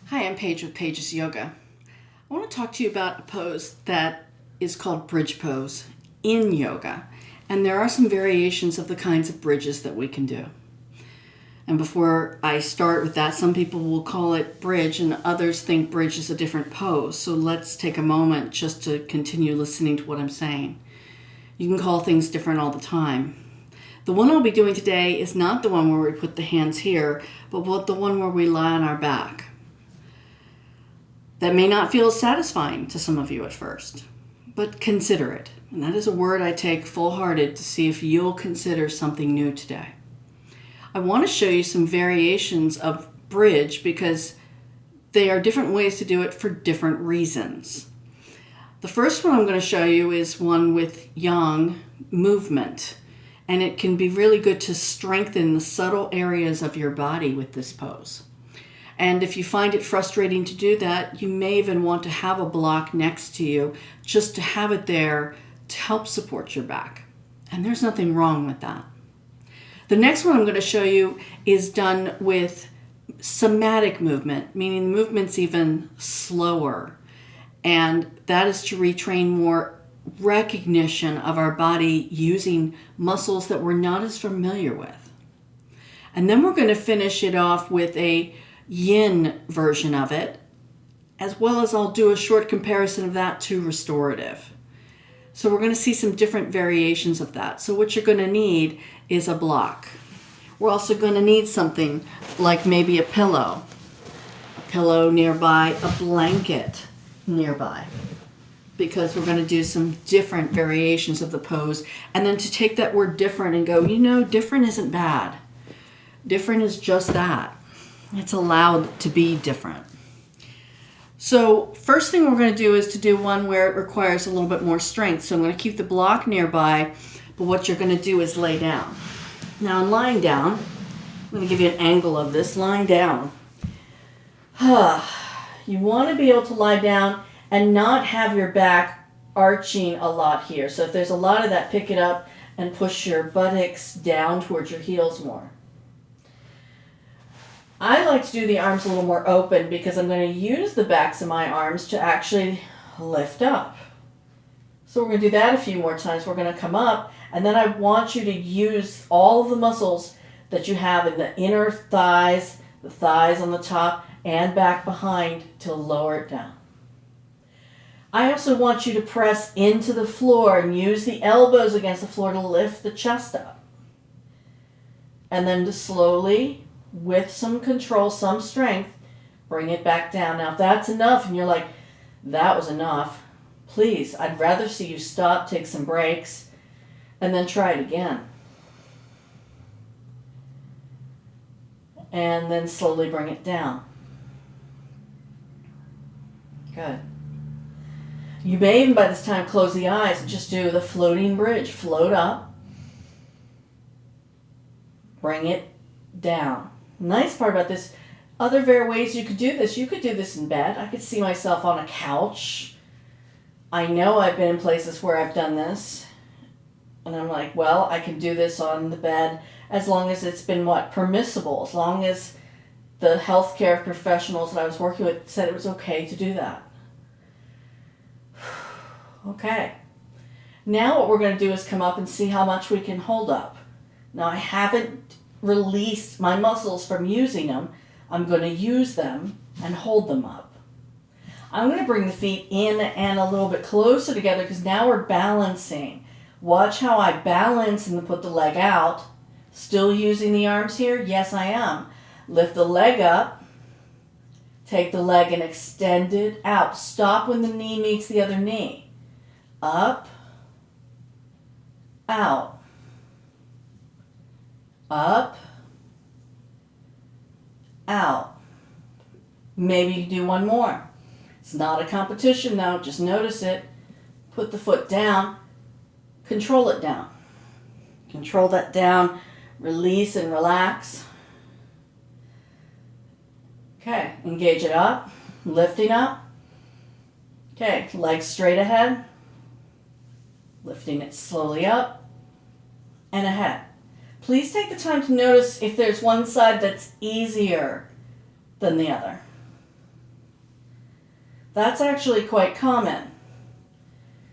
Hi, I'm Paige with Paiges Yoga. I want to talk to you about a pose that is called bridge pose in yoga. And there are some variations of the kinds of bridges that we can do. And before I start with that, some people will call it bridge and others think bridge is a different pose. So let's take a moment just to continue listening to what I'm saying. You can call things different all the time. The one I'll be doing today is not the one where we put the hands here, but the one where we lie on our back. That may not feel satisfying to some of you at first, but consider it. And that is a word I take full-hearted to see if you'll consider something new today. I want to show you some variations of bridge because they are different ways to do it for different reasons. The first one I'm going to show you is one with yang movement, and it can be really good to strengthen the subtle areas of your body with this pose. And if you find it frustrating to do that, you may even want to have a block next to you just to have it there to help support your back. And there's nothing wrong with that. The next one I'm going to show you is done with somatic movement, meaning the movement's even slower. And that is to retrain more recognition of our body using muscles that we're not as familiar with. And then we're going to finish it off with a Yin version of it, as well as I'll do a short comparison of that to restorative. So we're going to see some different variations of that. So what you're going to need is a block. We're also going to need something like maybe a pillow nearby, a blanket nearby, because we're going to do some different variations of the pose. And then to take that word different and go, different isn't bad. Different is just that. It's allowed to be different. So first thing we're going to do is to do one where it requires a little bit more strength. So I'm going to keep the block nearby, but what you're going to do is lay down. Now in lying down, I'm going to give you an angle of this. Lying down. You want to be able to lie down and not have your back arching a lot here. So if there's a lot of that, pick it up and push your buttocks down towards your heels more. I like to do the arms a little more open because I'm going to use the backs of my arms to actually lift up. So we're going to do that a few more times. We're going to come up, and then I want you to use all of the muscles that you have in the inner thighs, the thighs on the top, and back behind to lower it down. I also want you to press into the floor and use the elbows against the floor to lift the chest up. And then to slowly, with some control, some strength, bring it back down. Now if that's enough and you're like, that was enough, please, I'd rather see you stop, take some breaks, and then try it again. And then slowly bring it down. Good. You may even by this time close the eyes and just do the floating bridge. Float up. Bring it down. Nice part about this, other ways you could do this. You could do this in bed. I could see myself on a couch. I know I've been in places where I've done this. And I'm like, well, I can do this on the bed as long as it's been permissible. As long as the healthcare professionals that I was working with said it was okay to do that. Okay. Now what we're going to do is come up and see how much we can hold up. Now I haven't released my muscles from using them. I'm going to use them and hold them up. I'm going to bring the feet in and a little bit closer together because now we're balancing. Watch how I balance and put the leg out. Still using the arms here? Yes, I am. Lift the leg up. Take the leg and extend it out. Stop when the knee meets the other knee. Up. Out. Up, out. Maybe you do one more. It's not a competition though, just notice it. Put the foot down, control it down. Control that down, release and relax. Okay, engage it up, lifting up. Okay, legs straight ahead, lifting it slowly up and ahead. Please take the time to notice if there's one side that's easier than the other. That's actually quite common,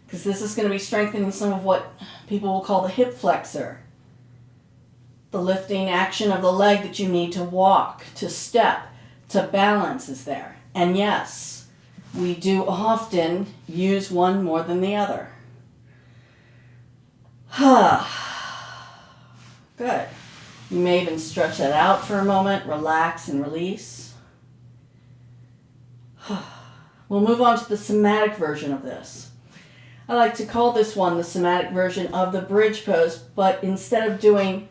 because this is going to be strengthening some of what people will call the hip flexor. The lifting action of the leg that you need to walk, to step, to balance is there. And yes, we do often use one more than the other. Good. You may even stretch that out for a moment, relax and release. We'll move on to the somatic version of this. I like to call this one the somatic version of the bridge pose, but instead of doing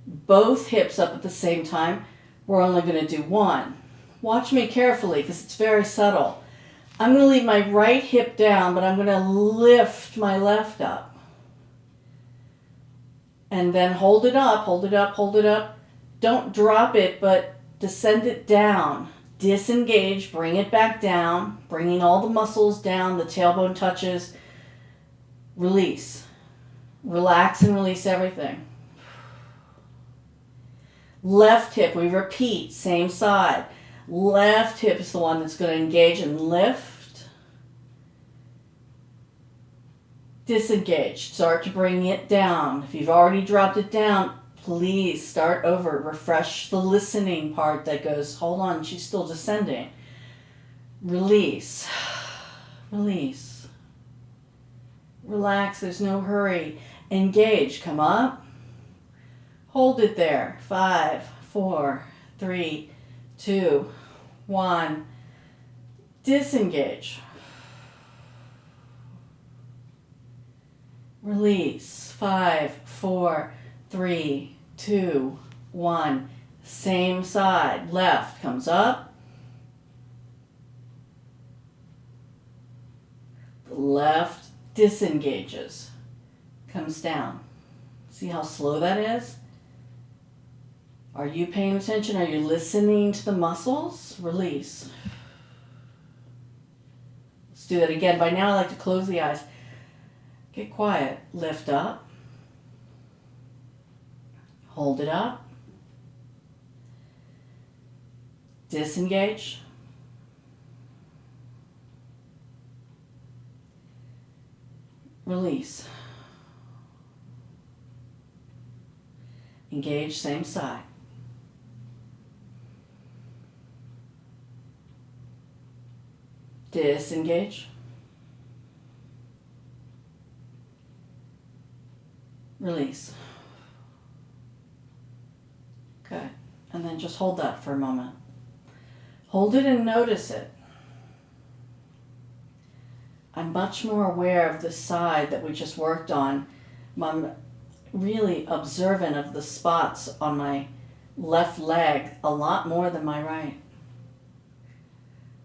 both hips up at the same time, we're only going to do one. Watch me carefully because it's very subtle. I'm going to leave my right hip down, but I'm going to lift my left up. And then hold it up, hold it up, hold it up. Don't drop it, but descend it down. Disengage, bring it back down, bringing all the muscles down, the tailbone touches. Release. Relax and release everything. Left hip, we repeat, same side. Left hip is the one that's going to engage and lift. Disengage. Start to bring it down. If you've already dropped it down, please start over. Refresh the listening part that goes, hold on, she's still descending. Release. Release. Relax, there's no hurry. Engage. Come up. Hold it there. 5, 4, 3, 2, 1. Disengage. Release. 5, 4, 3, 2, 1. Same side. Left comes up. The left disengages. Comes down. See how slow that is? Are you paying attention? Are you listening to the muscles? Release. Let's do that again. By now I like to close the eyes. Get quiet. Lift up. Hold it up. Disengage. Release. Engage, same side. Disengage. Release. Good. And then just hold that for a moment. Hold it and notice it. I'm much more aware of the side that we just worked on. I'm really observant of the spots on my left leg a lot more than my right.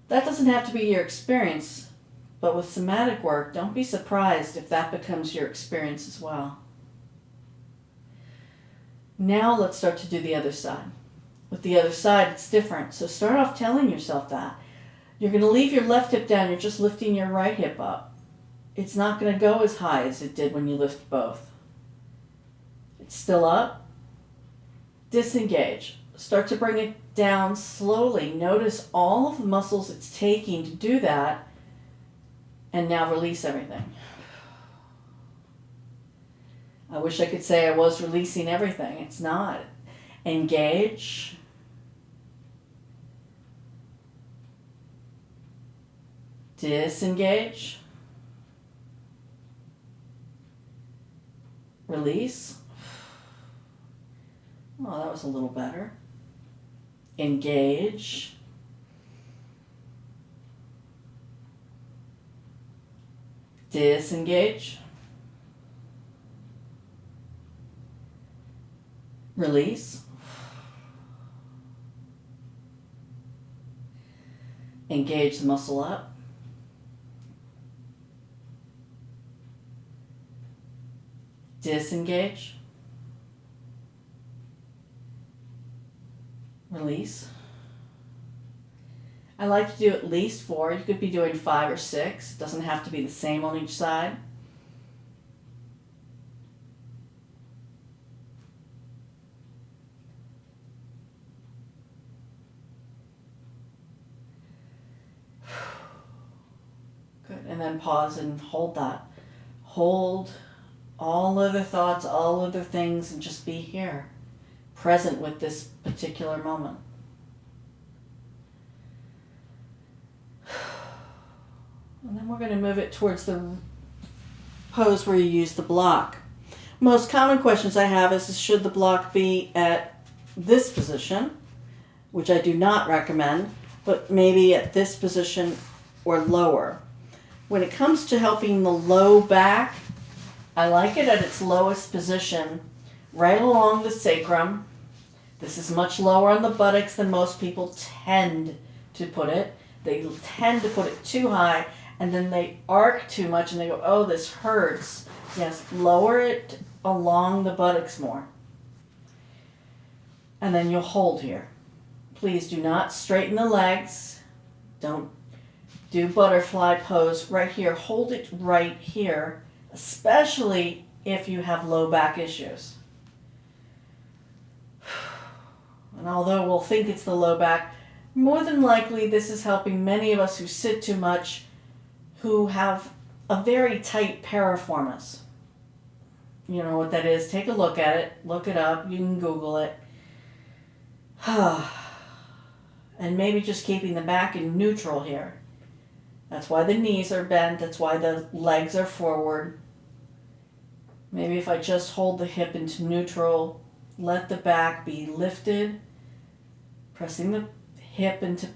That doesn't have to be your experience, but with somatic work, don't be surprised if that becomes your experience as well. Now let's start to do the other side. With the other side, it's different. So start off telling yourself that. You're going to leave your left hip down. You're just lifting your right hip up. It's not going to go as high as it did when you lift both. It's still up. Disengage. Start to bring it down slowly. Notice all of the muscles it's taking to do that. And now release everything. I wish I could say I was releasing everything. It's not. Engage. Disengage. Release. Oh, that was a little better. Engage. Disengage. Release. Engage the muscle up. Disengage. Release. I like to do at least 4. You could be doing 5 or 6. It doesn't have to be the same on each side. and then pause and hold that. Hold all other thoughts, all other things, and just be here, present with this particular moment. And then we're going to move it towards the pose where you use the block. Most common questions I have is should the block be at this position, which I do not recommend, but maybe at this position or lower. When it comes to helping the low back, I like it at its lowest position, right along the sacrum. This is much lower on the buttocks than most people tend to put it. They tend to put it too high, and then they arc too much, and they go, oh, this hurts. Yes, lower it along the buttocks more. And then you'll hold here. Please do not straighten the legs. Don't do butterfly pose right here. Hold it right here, especially if you have low back issues. And although we'll think it's the low back, more than likely this is helping many of us who sit too much, who have a very tight piriformis. You know what that is? Take a look at it. Look it up. You can Google it. And maybe just keeping the back in neutral here. That's why the knees are bent. That's why the legs are forward. Maybe if I just hold the hip into neutral, let the back be lifted, pressing the hip into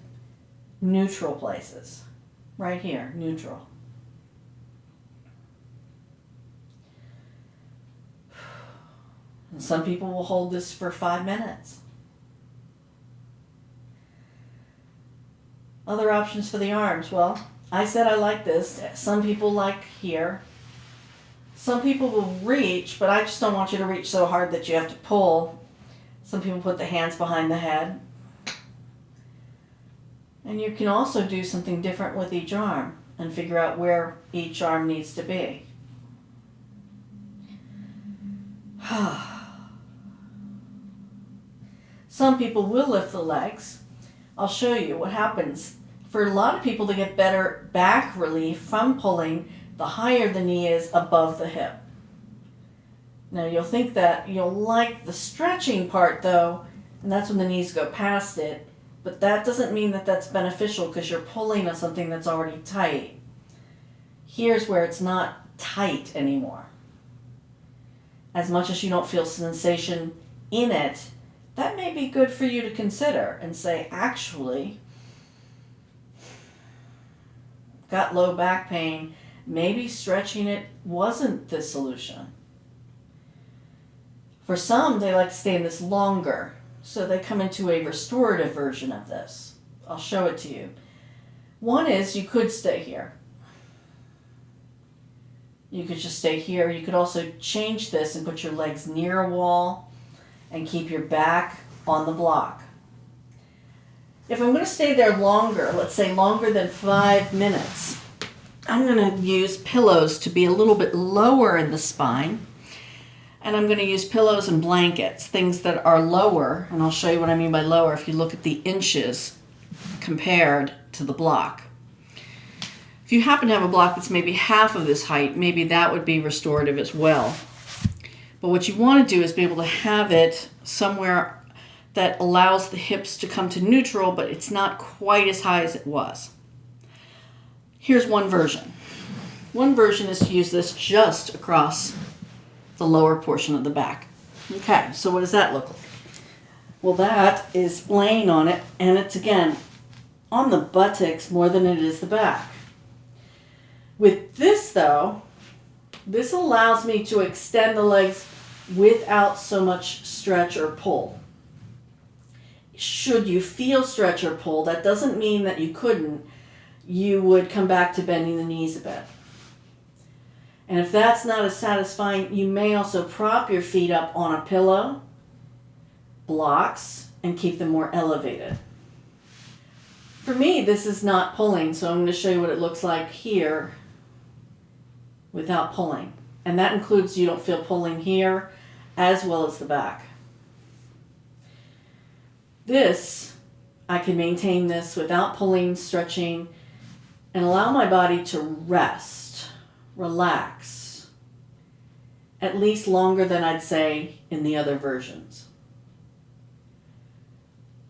neutral places. Right here, neutral. And some people will hold this for 5 minutes. Other options for the arms. Well, I said I like this. Some people like here. Some people will reach, but I just don't want you to reach so hard that you have to pull. Some people put the hands behind the head. And you can also do something different with each arm and figure out where each arm needs to be. Some people will lift the legs. I'll show you what happens. For a lot of people to get better back relief from pulling, the higher the knee is above the hip. Now you'll think that you'll like the stretching part though, and that's when the knees go past it, but that doesn't mean that that's beneficial because you're pulling on something that's already tight. Here's where it's not tight anymore. As much as you don't feel sensation in it, that may be good for you to consider and say, actually, got low back pain, maybe stretching it wasn't the solution. For some, they like to stay in this longer, so they come into a restorative version of this. I'll show it to you. One is you could stay here. You could just stay here. You could also change this and put your legs near a wall and keep your back on the block. If I'm going to stay there longer, let's say longer than 5 minutes, I'm going to use pillows to be a little bit lower in the spine. And I'm going to use pillows and blankets, things that are lower, and I'll show you what I mean by lower if you look at the inches compared to the block. If you happen to have a block that's maybe half of this height, maybe that would be restorative as well. But what you want to do is be able to have it somewhere that allows the hips to come to neutral, but it's not quite as high as it was. Here's one version. One version is to use this just across the lower portion of the back. Okay, so what does that look like? Well, that is laying on it, and it's again on the buttocks more than it is the back. With this though, this allows me to extend the legs without so much stretch or pull. Should you feel stretch or pull, that doesn't mean that you couldn't. You would come back to bending the knees a bit. And if that's not as satisfying, you may also prop your feet up on a pillow, blocks, and keep them more elevated. For me, this is not pulling, so I'm going to show you what it looks like here without pulling. And that includes you don't feel pulling here as well as the back. This, I can maintain this without pulling, stretching, and allow my body to rest, relax, at least longer than I'd say in the other versions.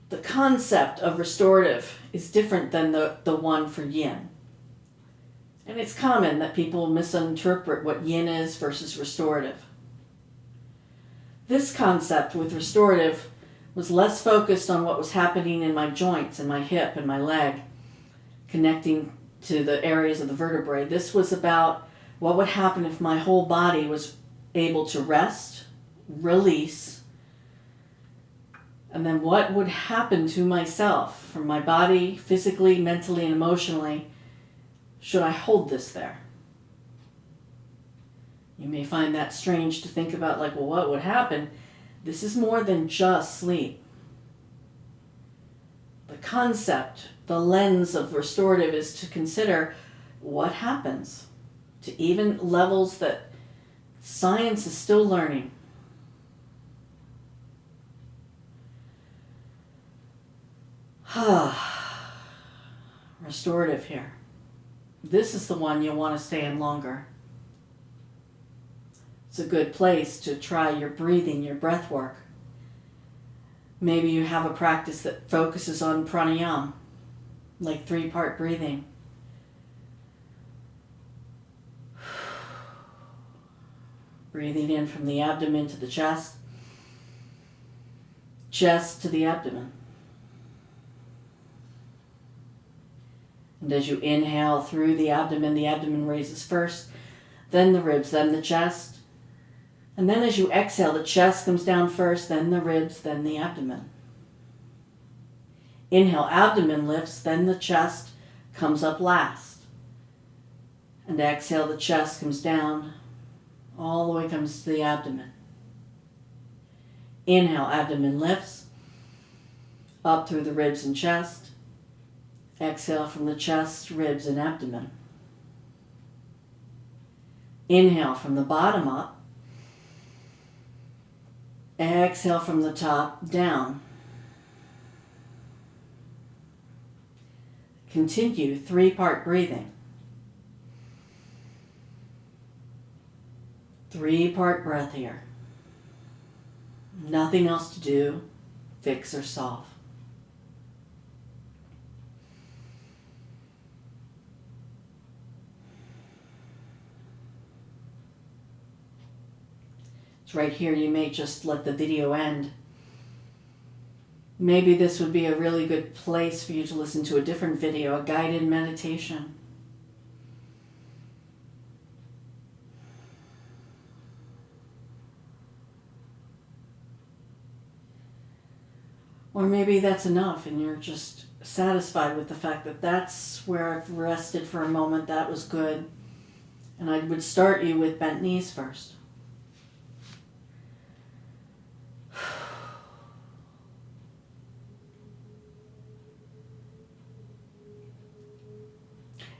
The concept of restorative is different than the one for yin. And it's common that people misinterpret what yin is versus restorative. This concept with restorative was less focused on what was happening in my joints and my hip and my leg, connecting to the areas of the vertebrae. This was about what would happen if my whole body was able to rest, release, and then what would happen to myself from my body, physically, mentally, and emotionally, should I hold this there? You may find that strange to think about, like, well, what would happen? This is more than just sleep. The concept, the lens of restorative is to consider what happens to even levels that science is still learning. Restorative here. This is the one you'll want to stay in longer. It's a good place to try your breathing, your breath work. Maybe you have a practice that focuses on pranayama, like 3-part breathing. Breathing in from the abdomen to the chest, chest to the abdomen. And as you inhale through the abdomen raises first, then the ribs, then the chest. And then as you exhale, the chest comes down first, then the ribs, then the abdomen. Inhale, abdomen lifts, then the chest comes up last. And exhale, the chest comes down, all the way comes to the abdomen. Inhale, abdomen lifts, up through the ribs and chest. Exhale from the chest, ribs, and abdomen. Inhale from the bottom up. Exhale from the top down. Continue 3-part breathing. 3-part breath here. Nothing else to do, fix or solve. Right here, you may just let the video end. Maybe this would be a really good place for you to listen to a different video, a guided meditation. Or maybe that's enough and you're just satisfied with the fact that that's where I've rested for a moment, that was good. And I would start you with bent knees first.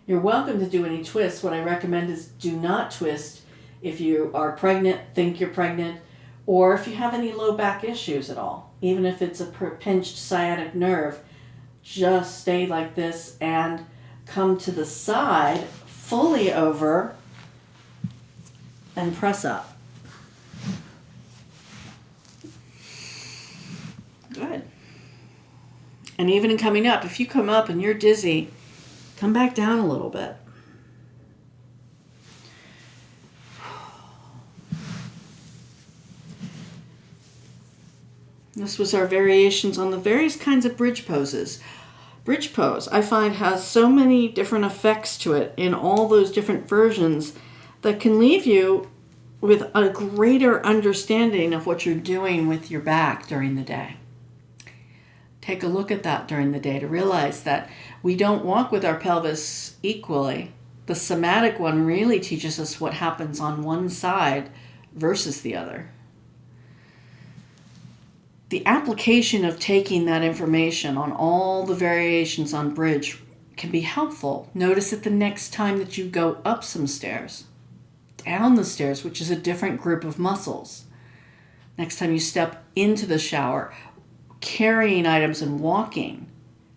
You're welcome to do any twists. What I recommend is do not twist if you are pregnant, think you're pregnant, or if you have any low back issues at all. Even if it's a pinched sciatic nerve, just stay like this and come to the side, fully over, and press up. Good. And even in coming up, if you come up and you're dizzy, come back down a little bit. This was our variations on the various kinds of bridge poses. Bridge pose, I find, has so many different effects to it in all those different versions that can leave you with a greater understanding of what you're doing with your back during the day. Take a look at that during the day to realize that we don't walk with our pelvis equally. The somatic one really teaches us what happens on one side versus the other. The application of taking that information on all the variations on bridge can be helpful. Notice it the next time that you go up some stairs, down the stairs, which is a different group of muscles. Next time you step into the shower, carrying items and walking,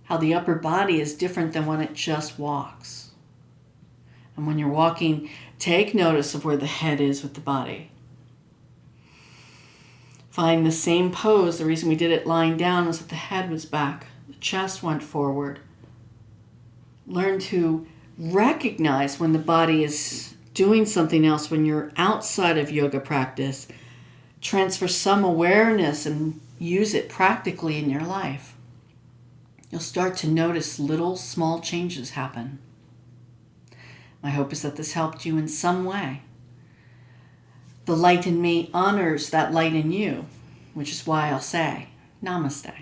how the upper body is different than when it just walks. And when you're walking, take notice of where the head is with the body. Find the same pose. The reason we did it lying down was that the head was back, the chest went forward. Learn to recognize when the body is doing something else, when you're outside of yoga practice. Transfer some awareness and use it practically in your life. You'll start to notice little small changes happen. My hope is that this helped you in some way. The light in me honors that light in you, which is why I'll say, Namaste.